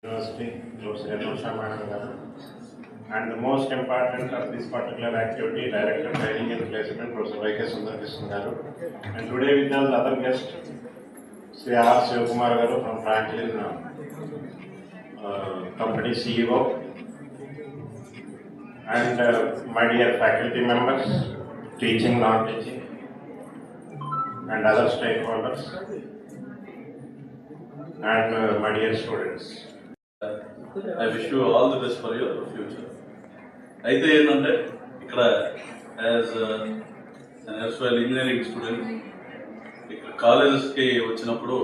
University, Professor Anusha Madam Garu. And the most important of this particular activity, Director Training and Placement, Professor Y.K. Sundar Krishnan Garu. And today with us other guest, Sri R. Sivakumar Garu from Franklin Company CEO. And my dear faculty members, teaching, non-teaching, and other stakeholders, and my dear students. I wish you all the best for your future. అయితే ఏంటంటే ఇక్కడ as ఎర్స్వైల్ engineering student ఇక్కడ కాలేజెస్కి వచ్చినప్పుడు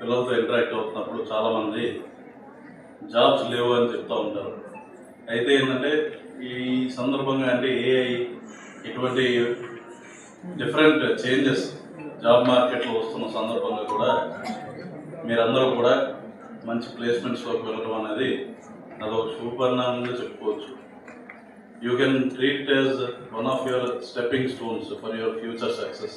పిల్లలతో interact అవుతున్నప్పుడు చాలామంది jobs లేవు అని చెప్తూ ఉంటారు. అయితే ఏంటంటే ఈ సందర్భంగా అంటే ఏఐ ఇటువంటి డిఫరెంట్ చేంజెస్ జాబ్ మార్కెట్లో వస్తున్న సందర్భంగా కూడా మీరందరూ కూడా మంచి ప్లేస్మెంట్స్లోకి వెళ్ళడం అనేది అదొక శుభపరిణామంగా చెప్పుకోవచ్చు. You can treat as one of your stepping stones for your future success.